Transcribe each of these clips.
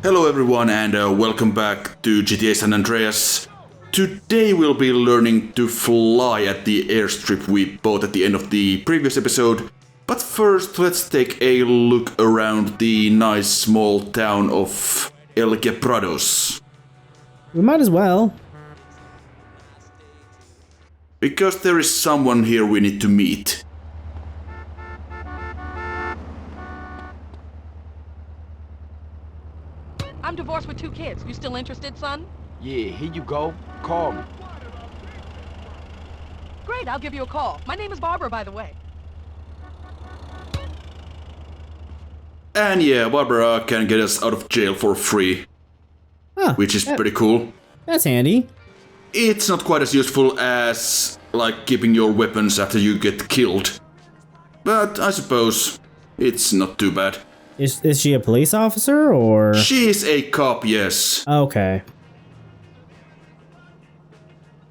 Hello everyone and welcome back to GTA San Andreas. Today we'll be learning to fly at the airstrip we bought at the end of the previous episode. But first let's take a look around the nice small town of El Quebrados. We might as well. Because there is someone here we need to meet. I'm divorced with 2 kids. You still interested, son? Yeah, here you go. Call me. Great, I'll give you a call. My name is Barbara, by the way. And yeah, Barbara can get us out of jail for free. Huh, which is pretty cool. That's handy. It's not quite as useful as, like, keeping your weapons after you get killed. But I suppose it's not too bad. Is she a police officer or? She's a cop, yes. Okay.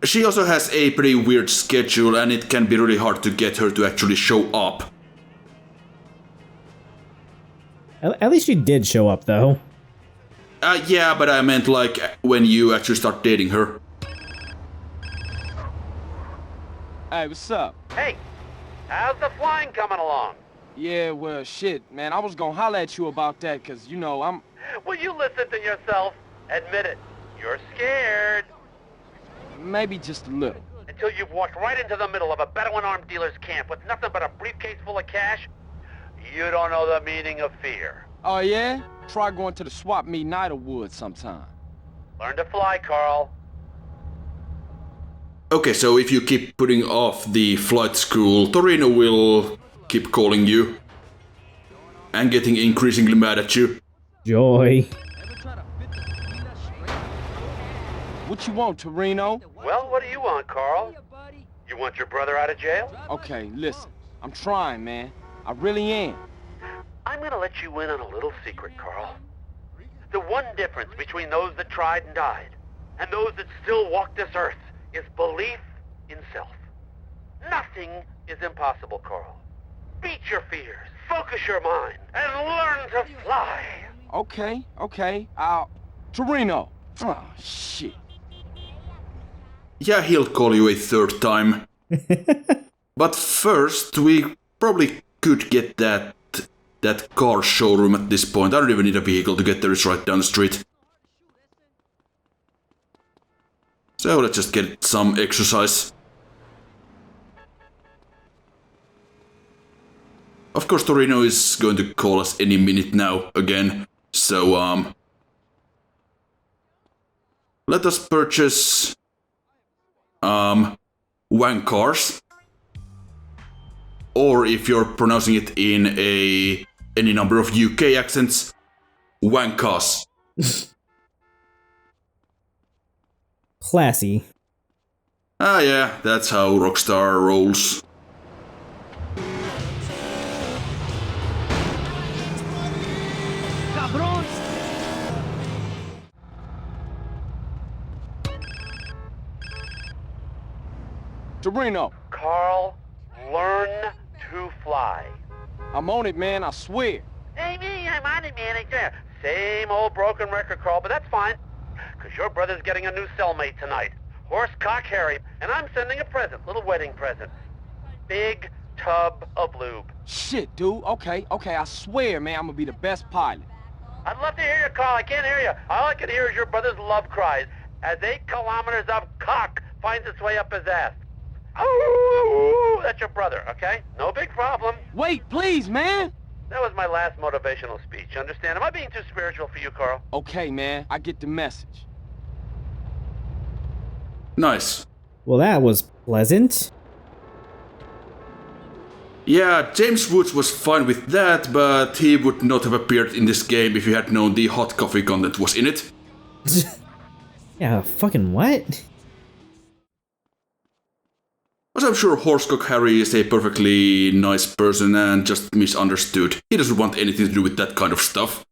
She also has a pretty weird schedule and it can be really hard to get her to actually show up. At least she did show up, though. Yeah, but I meant like when you actually start dating her. Hey, what's up? Hey, how's the flying coming along? Yeah, well, shit, man. I was gonna holler at you about that, cause, you know, I'm... Will you listen to yourself? Admit it. You're scared. Maybe just a little. Until you've walked right into the middle of a Bedouin armed dealer's camp with nothing but a briefcase full of cash, you don't know the meaning of fear. Oh, yeah? Try going to the swap meet in Idlewood sometime. Learn to fly, Carl. Okay, so if you keep putting off the flight school, Torino will keep calling you. And getting increasingly mad at you. Joy. What you want, Torino? Well, what do you want, Carl? You want your brother out of jail? Okay, listen. I'm trying, man. I really am. I'm gonna let you in on a little secret, Carl. The one difference between those that tried and died and those that still walk this earth is belief in self. Nothing is impossible, Carl. Beat your fears, focus your mind, and learn to fly. Okay. Torino. Oh, shit. Yeah, he'll call you a third time. But first, we probably could get that car showroom at this point. I don't even need a vehicle to get there, it's right down the street. So let's just get some exercise. Of course, Torino is going to call us any minute now again. So, let us purchase wank cars. Or if you're pronouncing it in any number of UK accents, wankas. Classy. Ah yeah, that's how Rockstar rolls. Torino. Carl, learn to fly. I'm on it, man. I swear. Hey, me, I'm on it, man. Same old broken record, Carl, but that's fine. Because your brother's getting a new cellmate tonight. Horsecock Harry. And I'm sending a present, little wedding present. Big tub of lube. Shit, dude. Okay. I swear, man, I'm gonna be the best pilot. I'd love to hear you, Carl. I can't hear you. All I can hear is your brother's love cries as 8 kilometers of cock finds its way up his ass. Oh, that's your brother, okay? No big problem. Wait, please, man. That was my last motivational speech, understand? Am I being too spiritual for you, Carl? Okay, man. I get the message. Nice. Well, that was pleasant. Yeah, James Woods was fine with that, but he would not have appeared in this game if he had known the hot coffee content was in it. Yeah, fucking what? As I'm sure Horsecock Harry is a perfectly nice person and just misunderstood. He doesn't want anything to do with that kind of stuff.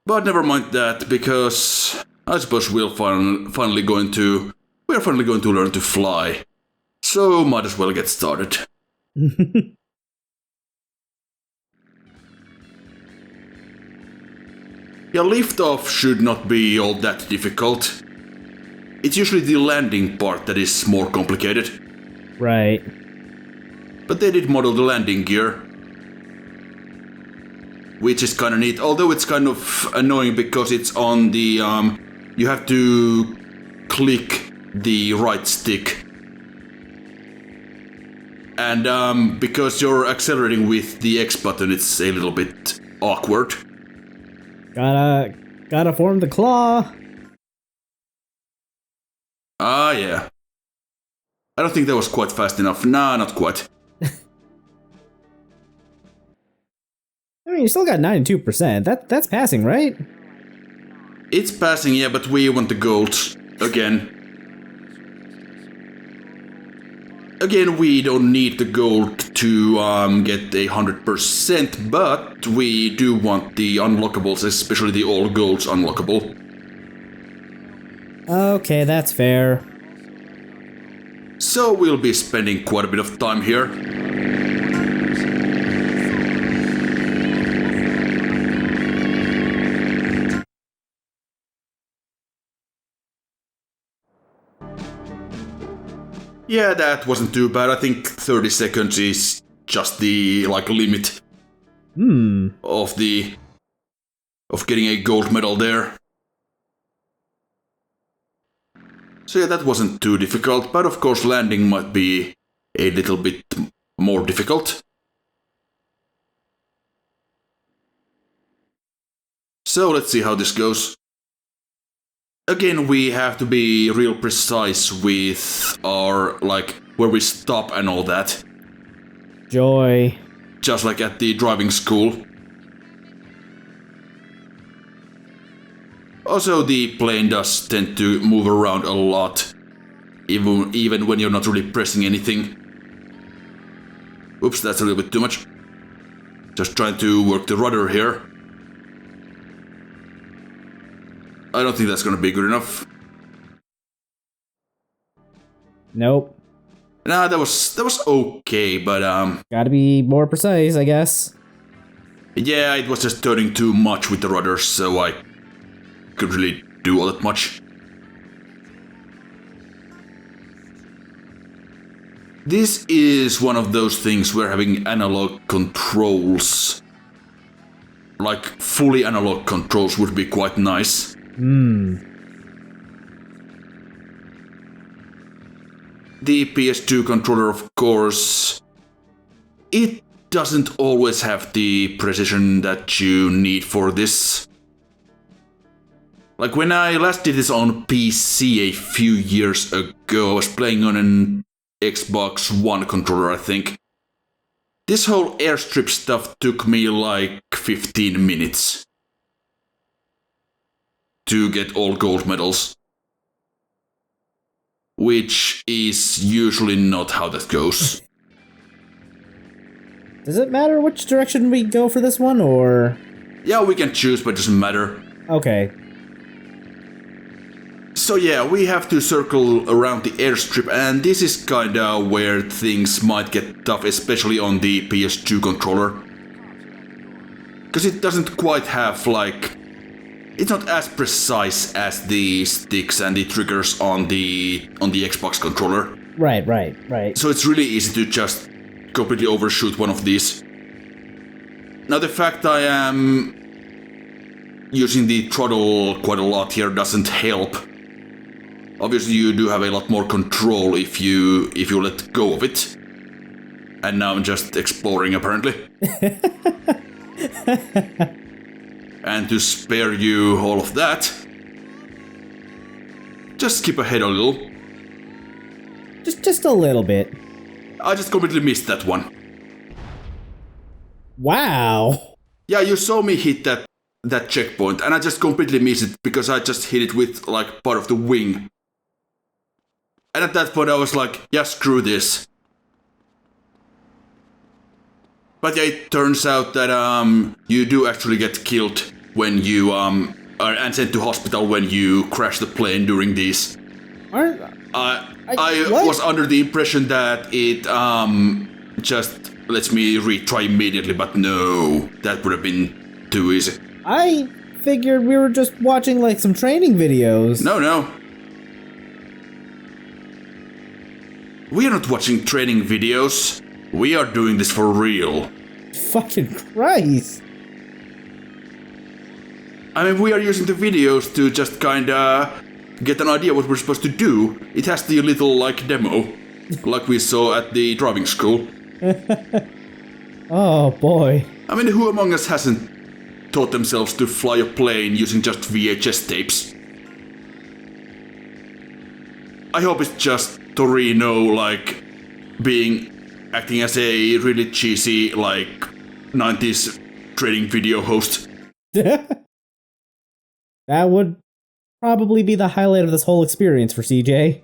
But never mind that, because I suppose we're finally going to learn to fly. So might as well get started. Yeah, liftoff should not be all that difficult. It's usually the landing part that is more complicated. Right. But they did model the landing gear, which is kind of neat, although it's kind of annoying because it's on the, you have to click the right stick. And because you're accelerating with the X button, it's a little bit awkward. Gotta form the claw. Ah, yeah. I don't think that was quite fast enough. Nah, not quite. I mean, you still got 92%. That's passing, right? It's passing, yeah, but we want the gold again. Again, we don't need the gold to get 100%, but we do want the unlockables, especially the all golds unlockable. Okay, that's fair. So we'll be spending quite a bit of time here. Yeah, that wasn't too bad. I think 30 seconds is just the limit of getting a gold medal there. So yeah, that wasn't too difficult, but of course landing might be a little bit more difficult. So let's see how this goes. Again, we have to be real precise with our, where we stop and all that. Joy. Just like at the driving school. Also, the plane does tend to move around a lot, even when you're not really pressing anything. Oops, that's a little bit too much. Just trying to work the rudder here. I don't think that's gonna be good enough. Nope. Nah, that was okay, but Gotta be more precise, I guess. yeah, it was just turning too much with the rudder, so I couldn't really do all that much. This is one of those things where having analog controls, like fully analog controls, would be quite nice. The PS2 controller, of course, it doesn't always have the precision that you need for this. Like when I last did this on PC a few years ago, I was playing on an Xbox One controller, I think. This whole airstrip stuff took me like 15 minutes to get all gold medals. Which is usually not how that goes. Does it matter which direction we go for this one, or...? Yeah, we can choose, but it doesn't matter. Okay. So yeah, we have to circle around the airstrip, and this is kinda where things might get tough, especially on the PS2 controller. Because it doesn't quite have, it's not as precise as the sticks and the triggers on the Xbox controller. Right. So it's really easy to just completely overshoot one of these. Now the fact I am using the throttle quite a lot here doesn't help. Obviously you do have a lot more control if you let go of it. And now I'm just exploring apparently. And to spare you all of that, just skip ahead a little. Just a little bit. I just completely missed that one. Wow. Yeah, you saw me hit that checkpoint, and I just completely missed it because I just hit it with part of the wing. And at that point I was like, yeah, screw this. But yeah, it turns out that you do actually get killed when you are and sent to hospital when you crash the plane during these. I was under the impression that it just lets me retry immediately, but no, that would have been too easy. I figured we were just watching like some training videos. No. We are not watching training videos. We are doing this for real. Fucking Christ. I mean, we are using the videos to just kinda get an idea what we're supposed to do. It has the little, like, demo, like we saw at the driving school. Oh boy. I mean, who among us hasn't taught themselves to fly a plane using just VHS tapes? I hope it's just Torino, like, acting as a really cheesy, like, 90s training video host. That would probably be the highlight of this whole experience for CJ.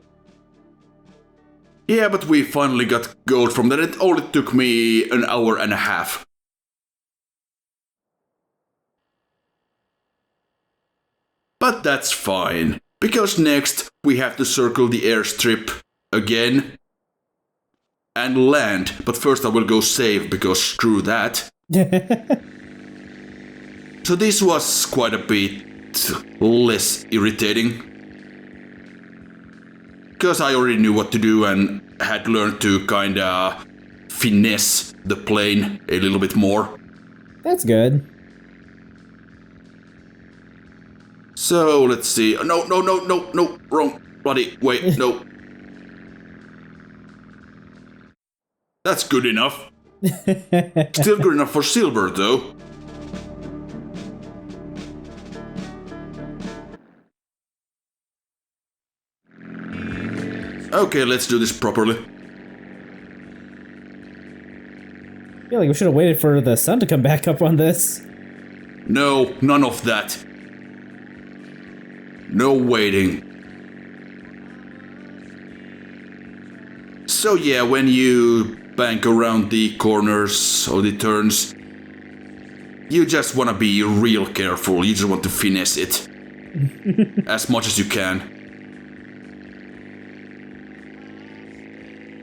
Yeah, but we finally got gold from that. It only took me an hour and a half. But that's fine, because next we have to circle the airstrip again and land. But first I will go save, because screw that. So this was quite a bit less irritating, because I already knew what to do and had learned to kinda finesse the plane a little bit more. That's good. So let's see. No, wrong. Bloody, wait, no. That's good enough. Still good enough for silver, though. Okay, let's do this properly. I feel like we should have waited for the sun to come back up on this. No, none of that. No waiting. So yeah, when you bank around the corners or the turns, you just want to be real careful. You just want to finesse it as much as you can.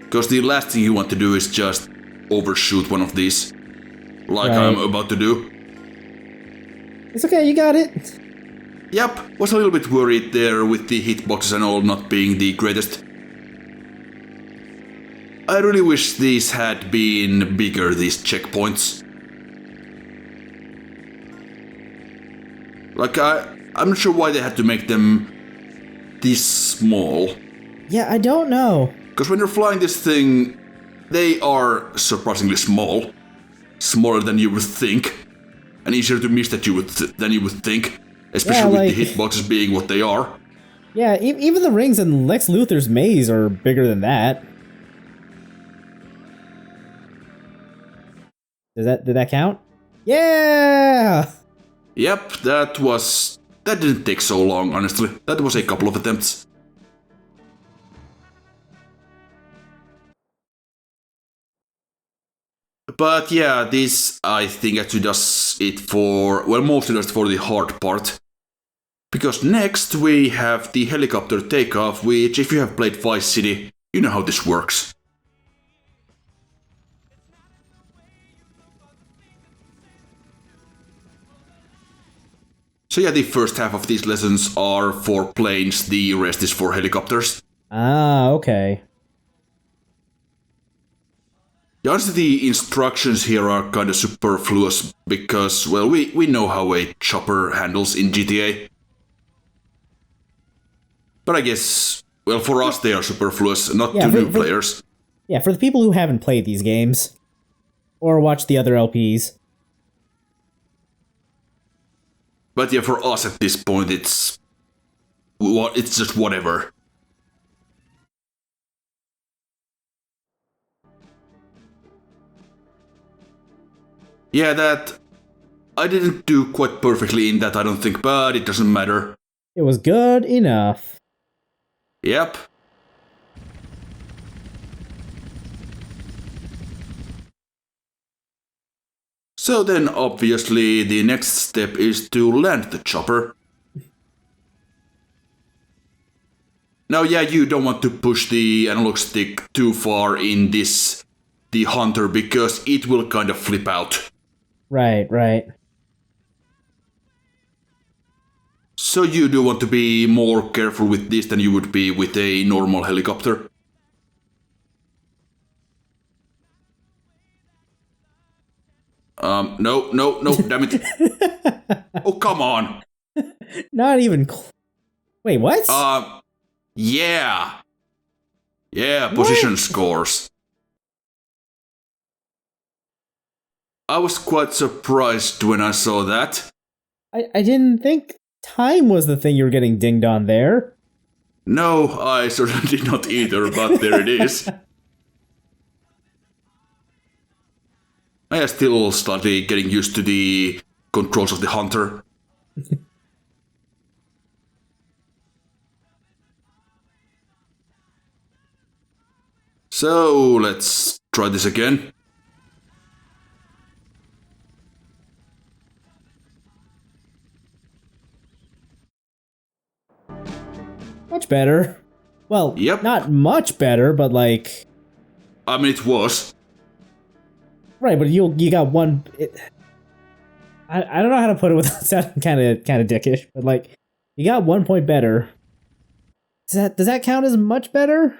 Because the last thing you want to do is just overshoot one of these, like Right. I'm about to do. It's okay, you got it. Yep, was a little bit worried there with the hitboxes and all not being the greatest. I really wish these had been bigger, these checkpoints. Like, I'm not sure why they had to make them this small. Yeah, I don't know. Because when you're flying this thing, they are surprisingly small. Smaller than you would think. And easier to miss than you would think. Especially Yeah, with the like- hitboxes being what they are. Yeah, even the rings in Lex Luthor's maze are bigger than that. Did that count? Yeah! Yep, that didn't take so long, honestly. That was a couple of attempts. But yeah, this I think actually does it for, well, mostly just for the hard part. Because next we have the helicopter takeoff, which if you have played Vice City, you know how this works. So yeah, the first half of these lessons are for planes, the rest is for helicopters. Ah, okay. Yeah, honestly, the instructions here are kind of superfluous because, well, we know how a chopper handles in GTA. But I guess, well, for us they are superfluous, not Yeah, to for- new for- players. Yeah, for the people who haven't played these games. Or watched the other LPs. But yeah, for us at this point, it's just whatever. Yeah, that I didn't do quite perfectly in that, I don't think, but it doesn't matter. It was good enough. Yep. So then, obviously, the next step is to land the chopper. Now, yeah, you don't want to push the analog stick too far in the Hunter, because it will kind of flip out. Right. So you do want to be more careful with this than you would be with a normal helicopter? No, damn it. Oh, come on. Not even. Wait, what? Yeah. Yeah, position scores. I was quite surprised when I saw that. I didn't think time was the thing you were getting dinged on there. No, I certainly did not either, but there it is. I am still slightly getting used to the controls of the Hunter. So, let's try this again. Much better. Well, Yep. not much better, but like... I mean, it was. Right, but you got one... I don't know how to put it without sounding kind of dickish, but like, you got 1 point better. Does that count as much better?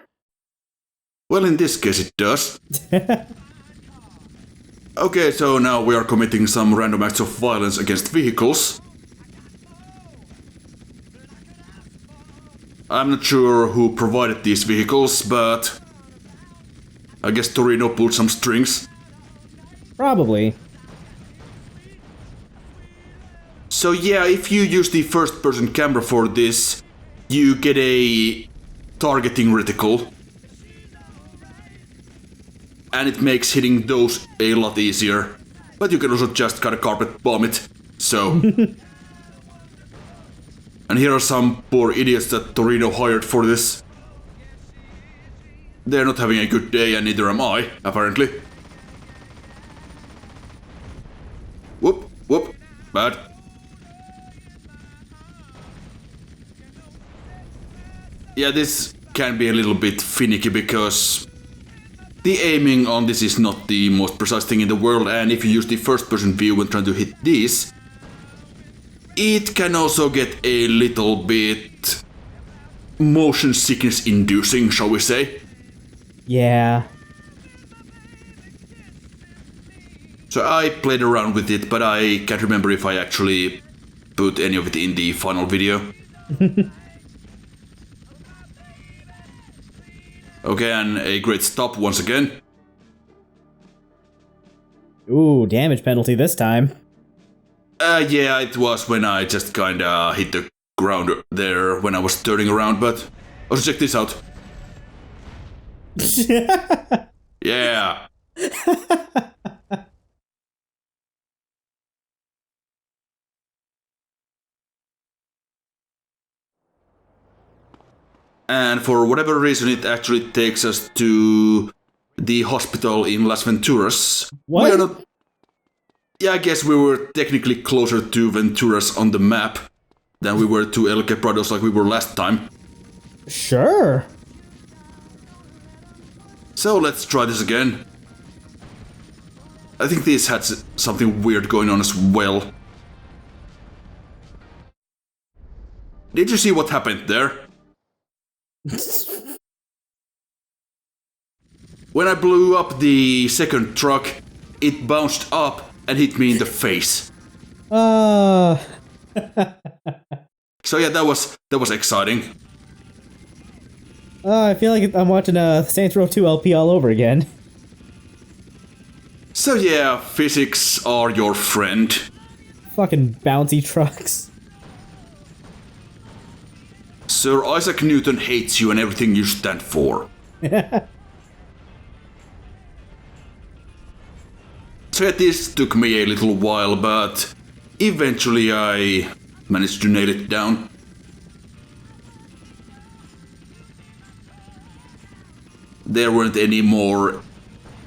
Well, in this case it does. Okay, so now we are committing some random acts of violence against vehicles. I'm not sure who provided these vehicles, but I guess Torino pulled some strings. Probably. So yeah, if you use the first-person camera for this, you get a targeting reticle. And it makes hitting those a lot easier. But you can also just kind of carpet bomb it, so... And here are some poor idiots that Torino hired for this. They're not having a good day, and neither am I, apparently. Whoop, bad. Yeah, this can be a little bit finicky because the aiming on this is not the most precise thing in the world, and if you use the first-person view when trying to hit these, it can also get a little bit motion sickness inducing, shall we say. Yeah. So I played around with it, but I can't remember if I actually put any of it in the final video. Okay, and a great stop once again. Ooh, damage penalty this time. Yeah, it was when I just kinda hit the ground there when I was turning around, but also check this out. Yeah. And for whatever reason, it actually takes us to the hospital in Las Venturas. What? We are not... Yeah, I guess we were technically closer to Venturas on the map than we were to El Quebrados like we were last time. Sure. So let's try this again. I think this had something weird going on as well. Did you see what happened there? When I blew up the second truck, it bounced up and hit me in the face. So yeah, that was exciting. I feel like I'm watching Saints Row 2 LP all over again. So yeah, physics are your friend. Fucking bouncy trucks. Sir Isaac Newton hates you and everything you stand for. So yeah, this took me a little while, but eventually I managed to nail it down. There weren't any more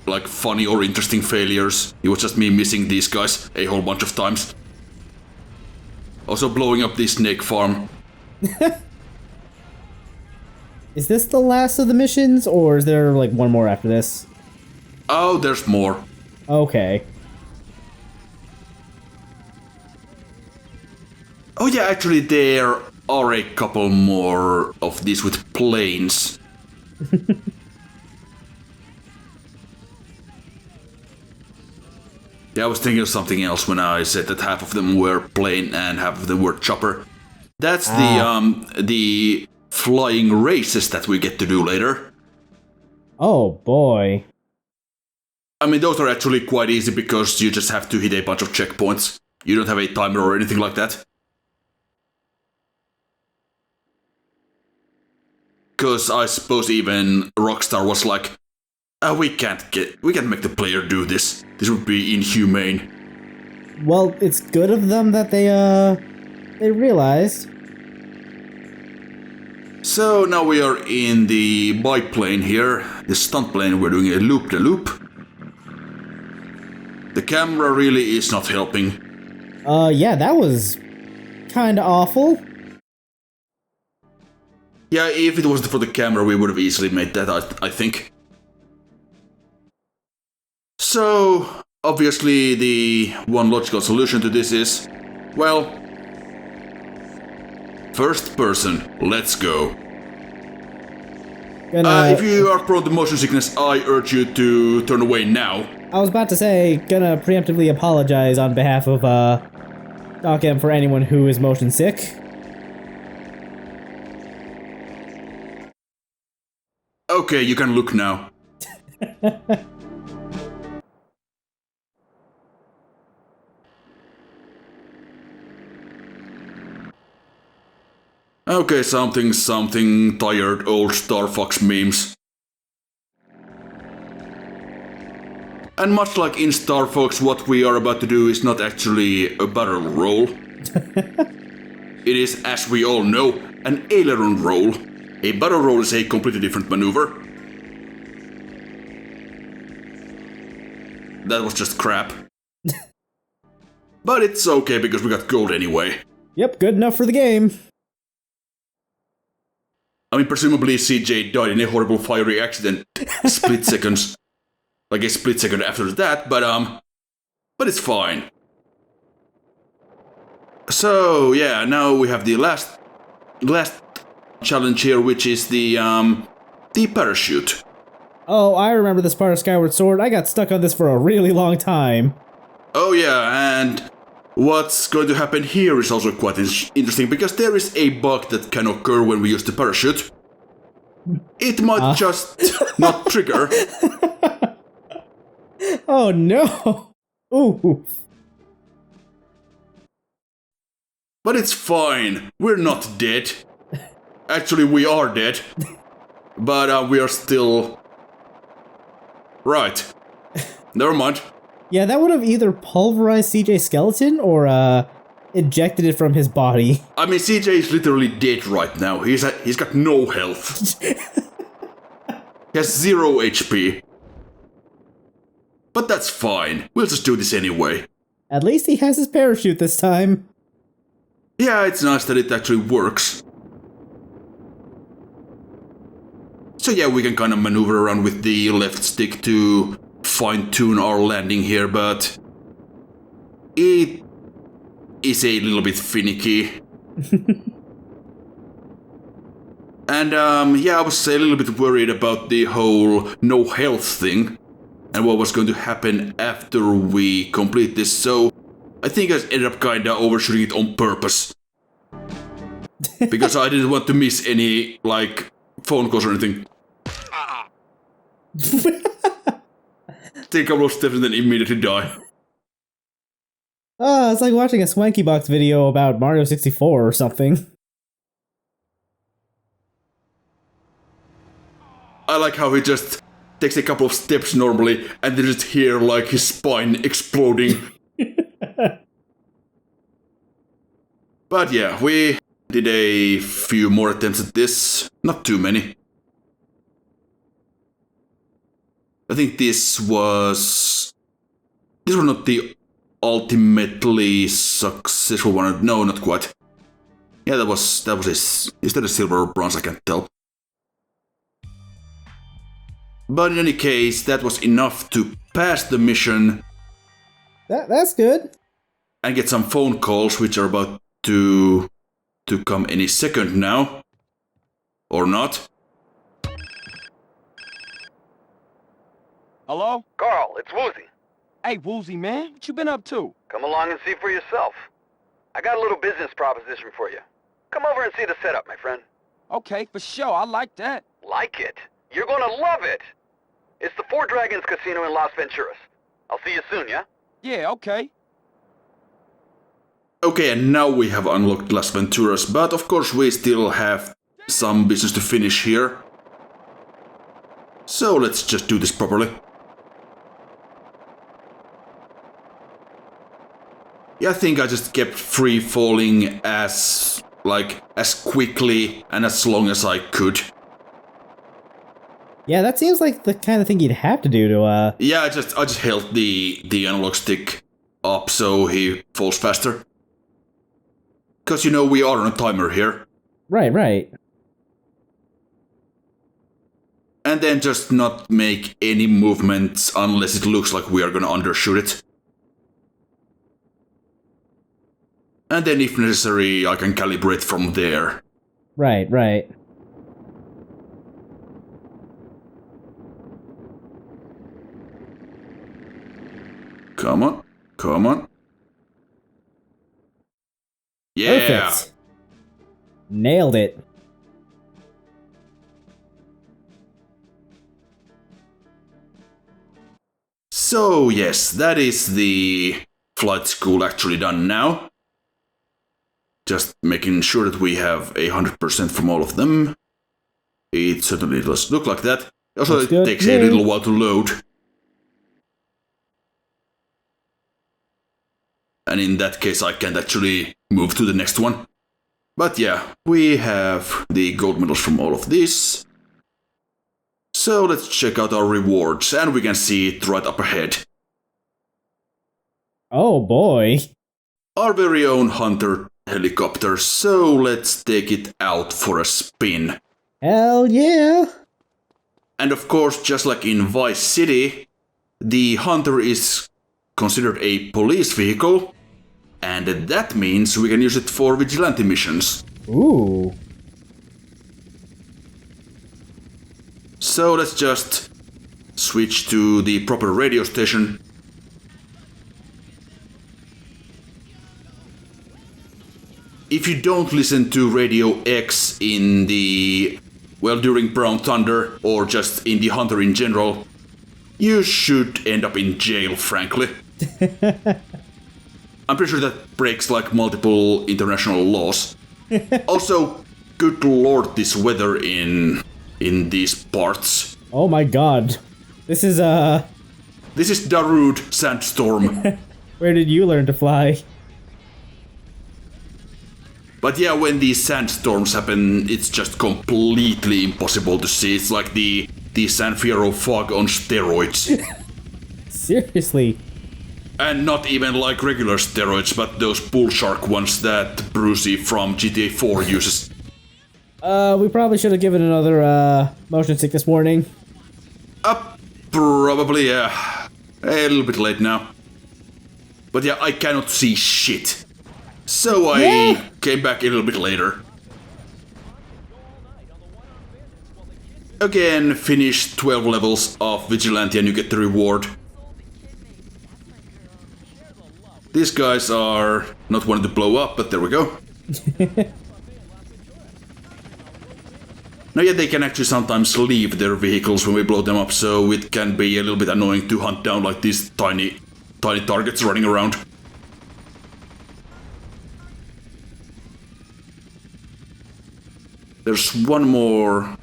like funny or interesting failures. It was just me missing these guys a whole bunch of times. Also blowing up the snake farm. Is this the last of the missions, or is there like one more after this? Oh, there's more. Okay. Oh yeah, actually there are a couple more of these with planes. Yeah, I was thinking of something else when I said that half of them were plane and half of them were chopper. That's the flying races that we get to do later. Oh boy. I mean, those are actually quite easy because you just have to hit a bunch of checkpoints. You don't have a timer or anything like that. Because I suppose even Rockstar was like, we can't make the player do this. This would be inhumane. Well, it's good of them that they realized. So now we are in the biplane here, the stunt plane. We're doing a loop-de-loop. The camera really is not helping. Yeah, that was kinda awful. Yeah, if it wasn't for the camera, we would have easily made that, I think. So, obviously, the one logical solution to this is, well, first person, let's go. If you are prone to motion sickness, I urge you to turn away now. I was about to say, gonna preemptively apologize on behalf of, Doc for anyone who is motion sick. Okay, you can look now. Okay, something, tired old Star Fox memes. And much like in Star Fox, what we are about to do is not actually a barrel roll. It is, as we all know, an aileron roll. A barrel roll is a completely different maneuver. That was just crap. But it's okay because we got gold anyway. Yep, good enough for the game. I mean, presumably CJ died in a horrible fiery accident split seconds. Like a split second after that, but it's fine. So yeah, now we have the last challenge here, which is the parachute. Oh, I remember this part of Skyward Sword. I got stuck on this for a really long time. Oh yeah, and what's going to happen here is also quite interesting, because there is a bug that can occur when we use the parachute. It might just not trigger. Oh no! Ooh. But it's fine. We're not dead. Actually, we are dead. But we are still... Right. Never mind. Yeah, that would have either pulverized CJ's skeleton or ejected it from his body. I mean, CJ is literally dead right now. He's got no health. He has 0 HP. But that's fine. We'll just do this anyway. At least he has his parachute this time. Yeah, it's nice that it actually works. So yeah, we can kind of maneuver around with the left stick to fine-tune our landing here, but it is a little bit finicky. And yeah, I was a little bit worried about the whole no health thing and what was going to happen after we complete this, so I think I ended up kinda overshooting it on purpose. Because I didn't want to miss any, like, phone calls or anything. Take a couple of steps and then immediately die. It's like watching a Swanky Box video about Mario 64 or something. I like how he just takes a couple of steps normally and then just hear, like, his spine exploding. But yeah, we did a few more attempts at this. Not too many. I think this was not the ultimately successful one. No, not quite. Yeah, that was is that a silver or bronze? I can't tell. But in any case, that was enough to pass the mission. That's good. And get some phone calls, which are about to come any second now. Or not. Hello? Carl, it's Woozy. Hey, Woozy, man. What you been up to? Come along and see for yourself. I got a little business proposition for you. Come over and see the setup, my friend. Okay, for sure. I like that. Like it? You're gonna love it! It's the Four Dragons Casino in Las Venturas. I'll see you soon, yeah? Yeah, okay. Okay, and now we have unlocked Las Venturas, but of course we still have some business to finish here. So let's just do this properly. Yeah, I think I just kept free falling as quickly and as long as I could. Yeah, that seems like the kind of thing you'd have to do to, Yeah, I just held the analog stick up so he falls faster. Because, you know, we are on a timer here. Right. And then just not make any movements unless it looks like we are gonna undershoot it. And then if necessary, I can calibrate from there. Right. Come on. Yeah! Perfect. Nailed it. So yes, that is the flight school actually done now. Just making sure that we have 100% from all of them. It certainly does look like that. Also, Looks it good. takes a little while to load. And in that case, I can't actually move to the next one. But yeah, we have the gold medals from all of this. So let's check out our rewards, and we can see it right up ahead. Oh boy. Our very own Hunter helicopter, so let's take it out for a spin. Hell yeah. And of course, just like in Vice City, the Hunter is considered a police vehicle, and that means we can use it for vigilante missions. Ooh. So let's just switch to the proper radio station. If you don't listen to Radio X in during Brown Thunder, or just in the Hunter in general, you should end up in jail, frankly. I'm pretty sure that breaks like multiple international laws. Also, good lord, this weather in these parts. Oh my god. This is Darude Sandstorm. Where did you learn to fly? But yeah, when these sandstorms happen, it's just completely impossible to see. It's like the San Fierro fog on steroids. Seriously. And not even like regular steroids, but those bull shark ones that Brucey from GTA 4 uses. We probably should have given another motion sickness warning. Probably, yeah. A little bit late now. But yeah, I cannot see shit. So I came back a little bit later. Again, finish 12 levels of Vigilante and you get the reward. These guys are not wanting to blow up, but there we go. Now yeah, they can actually sometimes leave their vehicles when we blow them up, so it can be a little bit annoying to hunt down like these tiny targets running around. There's one more.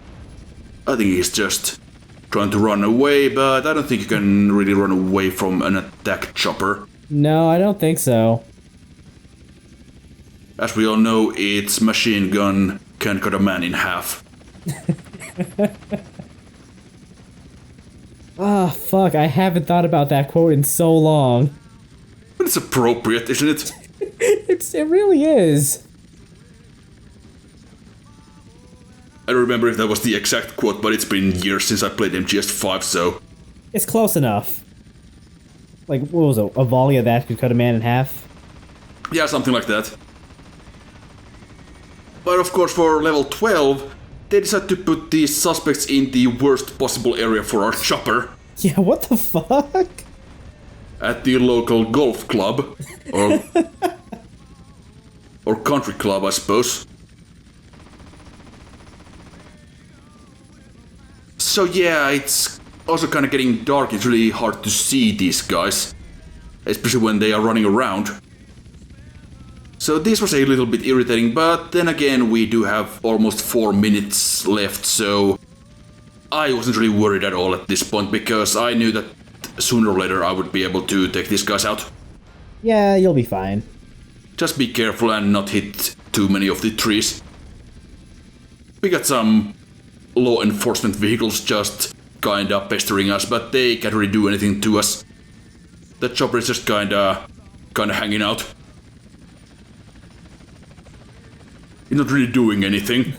I think he's just trying to run away, but I don't think you can really run away from an attack chopper. No, I don't think so. As we all know, its machine gun can cut a man in half. Ah, fuck, I haven't thought about that quote in so long. But it's appropriate, isn't it? It really is. I don't remember if that was the exact quote, but it's been years since I played MGS5, so... It's close enough. Like, what was it? A volley of that could cut a man in half? Yeah, something like that. But of course, for level 12, they decided to put the suspects in the worst possible area for our chopper. Yeah, what the fuck? At the local golf club. Or country club, I suppose. So yeah, it's also kind of getting dark. It's really hard to see these guys. Especially when they are running around. So this was a little bit irritating, but then again we do have almost 4 minutes left, so I wasn't really worried at all at this point, because I knew that sooner or later I would be able to take these guys out. Yeah, you'll be fine. Just be careful and not hit too many of the trees. We got some law enforcement vehicles just kinda pestering us, but they can't really do anything to us. The chopper is just kinda hanging out. It's not really doing anything.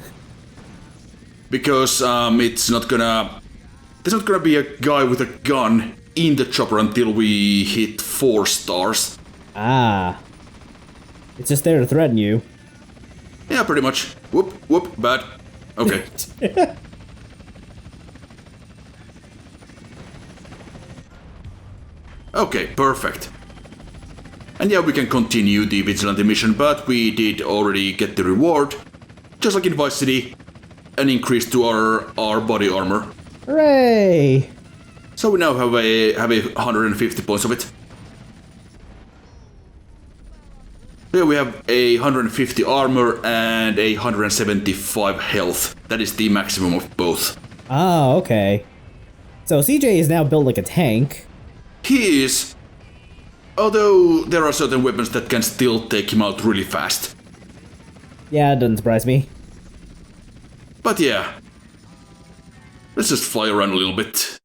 Because there's not gonna be a guy with a gun in the chopper until we hit 4 stars. Ah. It's just there to threaten you. Yeah, pretty much. Whoop, whoop, bad. Okay. Okay, perfect. And yeah, we can continue the Vigilante mission, but we did already get the reward. Just like in Vice City, an increase to our body armor. Hooray! So we now have a 150 points of it. Here we have a 150 armor and a 175 health. That is the maximum of both. Ah, okay. So CJ is now built like a tank. He is. Although there are certain weapons that can still take him out really fast. Yeah, it doesn't surprise me. But yeah. Let's just fly around a little bit.